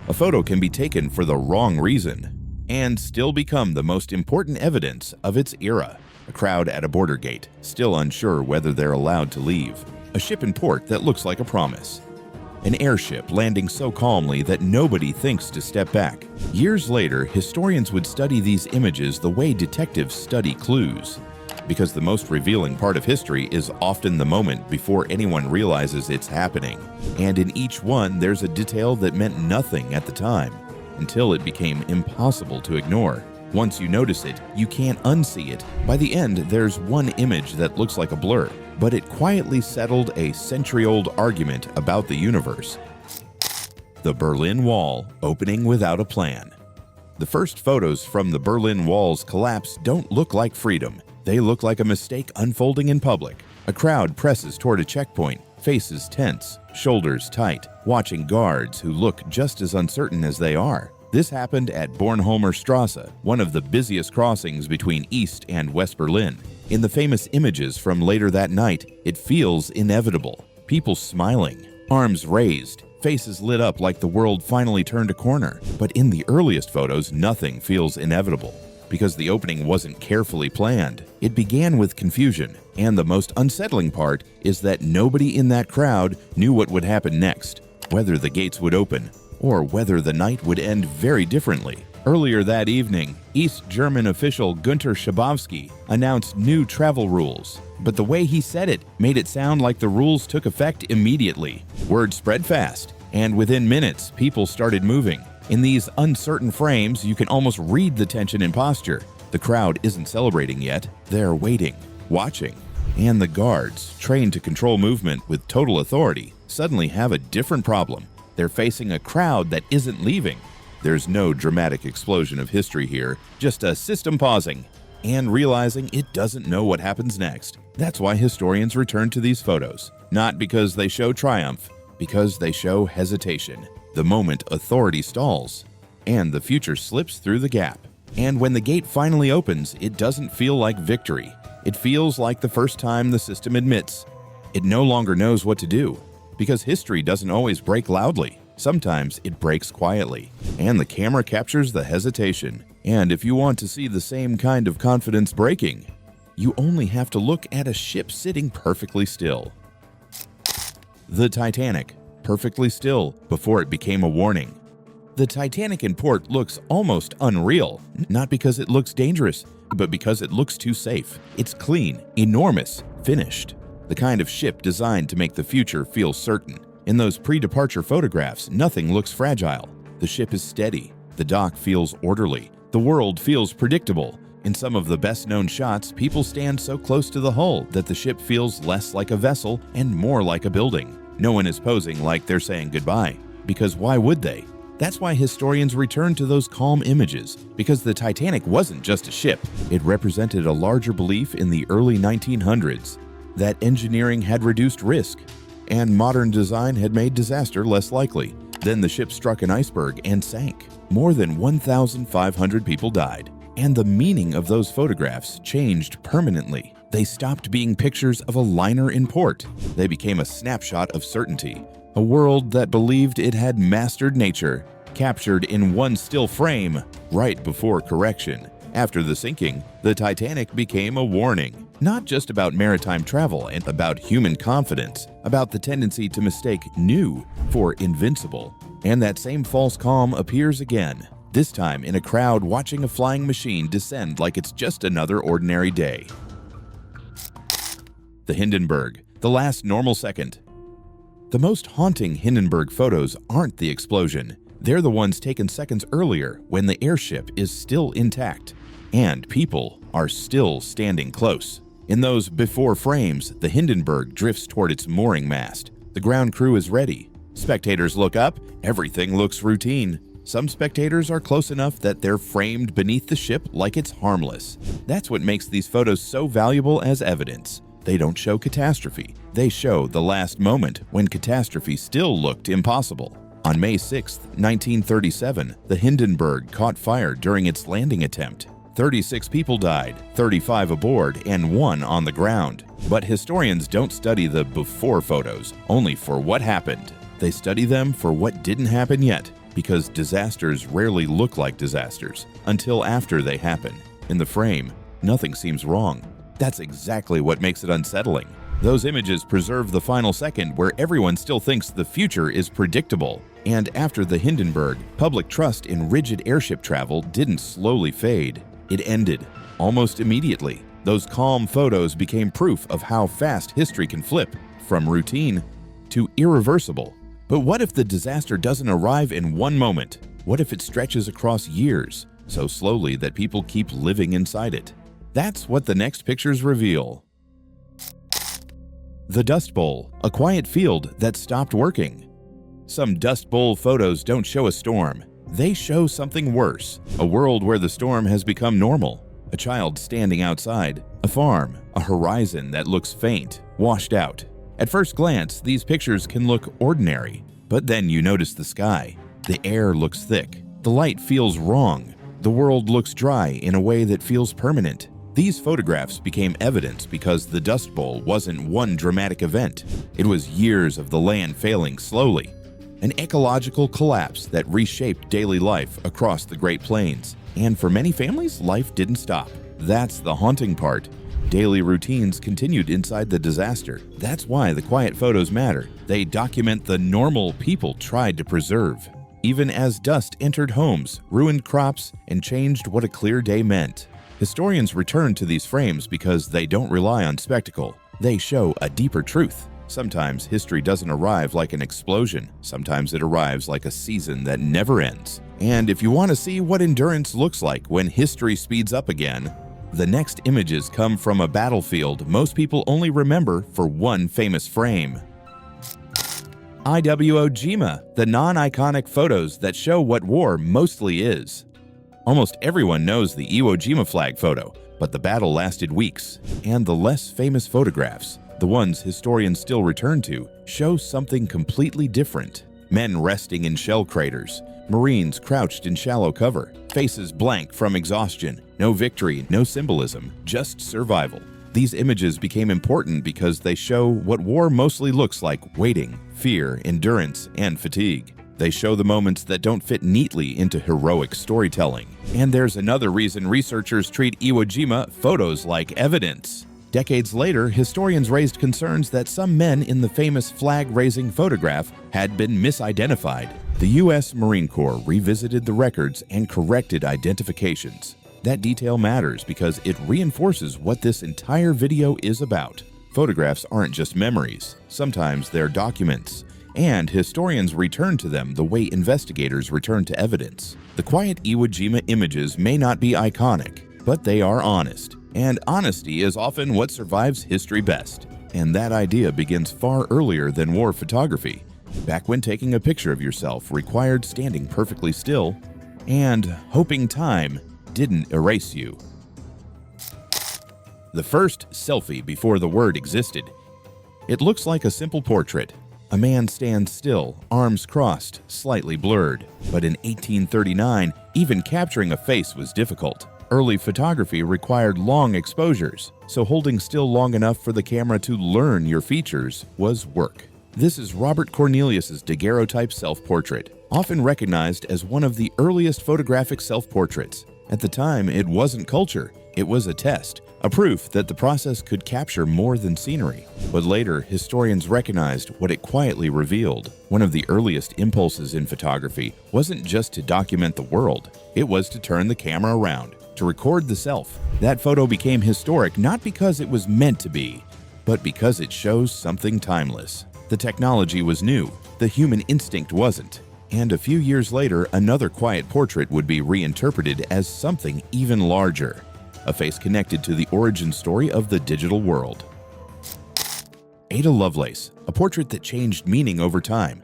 A photo can be taken for the wrong reason and still become the most important evidence of its era. A crowd at a border gate, still unsure whether they're allowed to leave. A ship in port that looks like a promise. An airship landing so calmly that nobody thinks to step back. Years later, historians would study these images the way detectives study clues. Because the most revealing part of history is often the moment before anyone realizes it's happening. And in each one, there's a detail that meant nothing at the time, until it became impossible to ignore. Once you notice it, you can't unsee it. By the end, there's one image that looks like a blur, but it quietly settled a century-old argument about the universe. The Berlin Wall opening without a plan. The first photos from the Berlin Wall's collapse don't look like freedom. They look like a mistake unfolding in public. A crowd presses toward a checkpoint, faces tense, shoulders tight, watching guards who look just as uncertain as they are. This happened at Bornholmer Strasse, one of the busiest crossings between East and West Berlin. In the famous images from later that night, it feels inevitable. People smiling, arms raised, faces lit up like the world finally turned a corner. But in the earliest photos, nothing feels inevitable, because the opening wasn't carefully planned. It began with confusion, and the most unsettling part is that nobody in that crowd knew what would happen next, whether the gates would open, or whether the night would end very differently. Earlier that evening, East German official Günter Schabowski announced new travel rules, but the way he said it made it sound like the rules took effect immediately. Word spread fast, and within minutes, people started moving. In these uncertain frames, you can almost read the tension in posture. The crowd isn't celebrating yet, they're waiting, watching. And the guards, trained to control movement with total authority, suddenly have a different problem. They're facing a crowd that isn't leaving. There's no dramatic explosion of history here, just a system pausing and realizing it doesn't know what happens next. That's why historians return to these photos, not because they show triumph, because they show hesitation. The moment authority stalls, and the future slips through the gap. And when the gate finally opens, it doesn't feel like victory. It feels like the first time the system admits it no longer knows what to do. Because history doesn't always break loudly. Sometimes it breaks quietly, and the camera captures the hesitation. And if you want to see the same kind of confidence breaking, you only have to look at a ship sitting perfectly still. The Titanic, perfectly still before it became a warning. The Titanic in port looks almost unreal, not because it looks dangerous, but because it looks too safe. It's clean, enormous, finished. The kind of ship designed to make the future feel certain. In those pre-departure photographs, nothing looks fragile. The ship is steady. The dock feels orderly. The world feels predictable. In some of the best-known shots, people stand so close to the hull that the ship feels less like a vessel and more like a building. No one is posing like they're saying goodbye, because why would they? That's why historians return to those calm images, because the Titanic wasn't just a ship. It represented a larger belief in the early 1900s. That engineering had reduced risk, and modern design had made disaster less likely. Then the ship struck an iceberg and sank. More than 1,500 people died, and the meaning of those photographs changed permanently. They stopped being pictures of a liner in port. They became a snapshot of certainty, a world that believed it had mastered nature, captured in one still frame, right before correction. After the sinking, the Titanic became a warning. Not just about maritime travel and about human confidence, about the tendency to mistake new for invincible. And that same false calm appears again, this time in a crowd watching a flying machine descend like it's just another ordinary day. The Hindenburg, the last normal second. The most haunting Hindenburg photos aren't the explosion. They're the ones taken seconds earlier when the airship is still intact and people are still standing close. In those before frames, the Hindenburg drifts toward its mooring mast. The ground crew is ready. Spectators look up, everything looks routine. Some spectators are close enough that they're framed beneath the ship like it's harmless. That's what makes these photos so valuable as evidence. They don't show catastrophe. They show the last moment when catastrophe still looked impossible. On May 6, 1937, the Hindenburg caught fire during its landing attempt. 36 people died, 35 aboard, and 1 on the ground. But historians don't study the before photos only for what happened. They study them for what didn't happen yet. because disasters rarely look like disasters until after they happen. In the frame, nothing seems wrong. That's exactly what makes it unsettling. Those images preserve the final second where everyone still thinks the future is predictable. And after the Hindenburg, public trust in rigid airship travel didn't slowly fade. It ended almost immediately. Those calm photos became proof of how fast history can flip from routine to irreversible. But what if the disaster doesn't arrive in one moment? What if it stretches across years, so slowly that people keep living inside it? That's what the next pictures reveal. The Dust Bowl, a quiet field that stopped working. Some Dust Bowl photos don't show a storm. They show something worse, a world where the storm has become normal. A child standing outside, a farm, a horizon that looks faint, washed out. At first glance, these pictures can look ordinary, but then you notice the sky. The air looks thick. The light feels wrong. The world looks dry in a way that feels permanent. These photographs became evidence because the Dust Bowl wasn't one dramatic event. It was years of the land failing slowly. An ecological collapse that reshaped daily life across the Great Plains. And for many families, life didn't stop. That's the haunting part. Daily routines continued inside the disaster. That's why the quiet photos matter. They document the normal people tried to preserve. Even as dust entered homes, ruined crops, and changed what a clear day meant. Historians return to these frames because they don't rely on spectacle. They show a deeper truth. Sometimes history doesn't arrive like an explosion. Sometimes it arrives like a season that never ends. And if you want to see what endurance looks like when history speeds up again, the next images come from a battlefield most people only remember for one famous frame. Iwo Jima, the non-iconic photos that show what war mostly is. Almost everyone knows the Iwo Jima flag photo, but the battle lasted weeks, and the less famous photographs, the ones historians still return to, show something completely different. Men resting in shell craters, Marines crouched in shallow cover, faces blank from exhaustion, no victory, no symbolism, just survival. These images became important because they show what war mostly looks like: waiting, fear, endurance, and fatigue. They show the moments that don't fit neatly into heroic storytelling. And there's another reason researchers treat Iwo Jima photos like evidence. Decades later, historians raised concerns that some men in the famous flag-raising photograph had been misidentified. The U.S. Marine Corps revisited the records and corrected identifications. That detail matters because it reinforces what this entire video is about. Photographs aren't just memories. Sometimes they're documents. And historians return to them the way investigators return to evidence. The quiet Iwo Jima images may not be iconic, but they are honest. And honesty is often what survives history best. And that idea begins far earlier than war photography, back when taking a picture of yourself required standing perfectly still and hoping time didn't erase you. The first selfie before the word existed. It looks like a simple portrait. A man stands still, arms crossed, slightly blurred. But in 1839, even capturing a face was difficult. Early photography required long exposures, so holding still long enough for the camera to learn your features was work. This is Robert Cornelius's daguerreotype self-portrait, often recognized as one of the earliest photographic self-portraits. At the time, it wasn't culture, it was a test, a proof that the process could capture more than scenery. But later, historians recognized what it quietly revealed. One of the earliest impulses in photography wasn't just to document the world, it was to turn the camera around, to record the self. That photo became historic not because it was meant to be, but because it shows something timeless. The technology was new, the human instinct wasn't. And a few years later, another quiet portrait would be reinterpreted as something even larger, a face connected to the origin story of the digital world. Ada Lovelace, a portrait that changed meaning over time.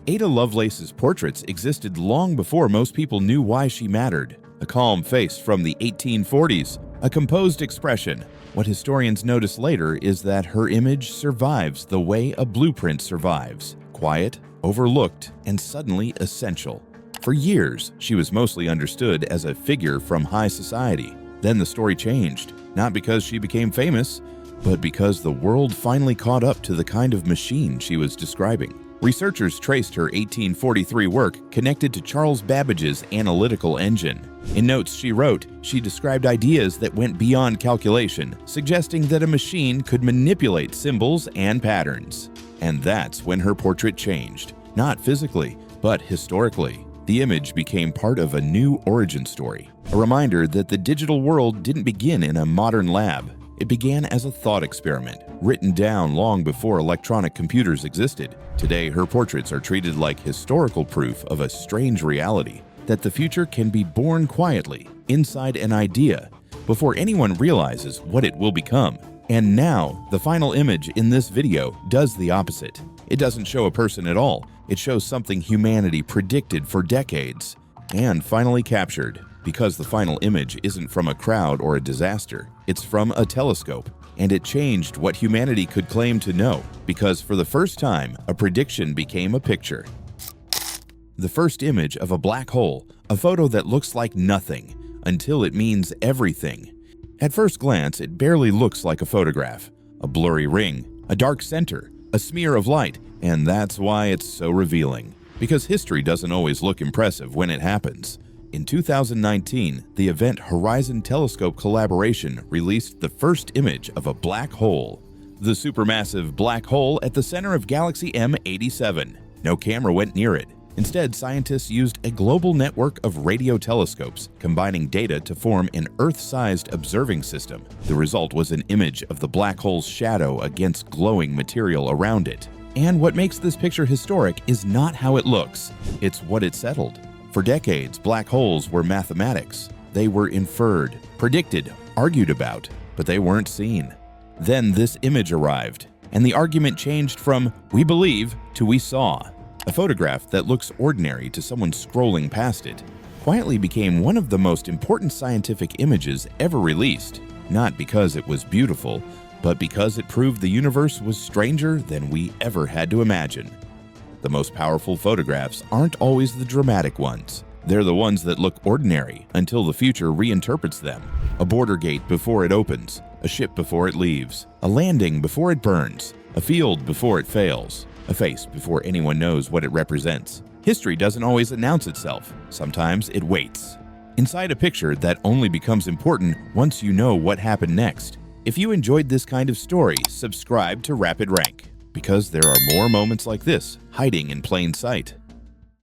Ada Lovelace's portraits existed long before most people knew why she mattered. A calm face from the 1840s, a composed expression. What historians notice later is that her image survives the way a blueprint survives: quiet, overlooked, and suddenly essential. For years, she was mostly understood as a figure from high society. Then the story changed, not because she became famous, but because the world finally caught up to the kind of machine she was describing. Researchers traced her 1843 work connected to Charles Babbage's analytical engine. In notes she wrote, she described ideas that went beyond calculation, suggesting that a machine could manipulate symbols and patterns. And that's when her portrait changed, not physically, but historically. The image became part of a new origin story, a reminder that the digital world didn't begin in a modern lab. It began as a thought experiment, written down long before electronic computers existed. Today, her portraits are treated like historical proof of a strange reality, that the future can be born quietly, inside an idea, before anyone realizes what it will become. And now, the final image in this video does the opposite. It doesn't show a person at all. It shows something humanity predicted for decades and finally captured. Because the final image isn't from a crowd or a disaster, it's from a telescope. And it changed what humanity could claim to know, because for the first time, a prediction became a picture. The first image of a black hole, a photo that looks like nothing, until it means everything. At first glance, it barely looks like a photograph. A blurry ring, a dark center, a smear of light, and that's why it's so revealing. Because history doesn't always look impressive when it happens. In 2019, the Event Horizon Telescope collaboration released the first image of a black hole. The supermassive black hole at the center of Galaxy M87. No camera went near it. Instead, scientists used a global network of radio telescopes, combining data to form an Earth-sized observing system. The result was an image of the black hole's shadow against glowing material around it. And what makes this picture historic is not how it looks, it's what it settled. For decades, black holes were mathematics. They were inferred, predicted, argued about, but they weren't seen. Then this image arrived, and the argument changed from "we believe" to "we saw." A photograph that looks ordinary to someone scrolling past it quietly became one of the most important scientific images ever released, not because it was beautiful, but because it proved the universe was stranger than we ever had to imagine. The most powerful photographs aren't always the dramatic ones. They're the ones that look ordinary until the future reinterprets them. A border gate before it opens, a ship before it leaves, a landing before it burns, a field before it fails, a face before anyone knows what it represents. History doesn't always announce itself. Sometimes it waits. Inside a picture that only becomes important once you know what happened next. If you enjoyed this kind of story, subscribe to Rapid Rank, because there are more moments like this hiding in plain sight.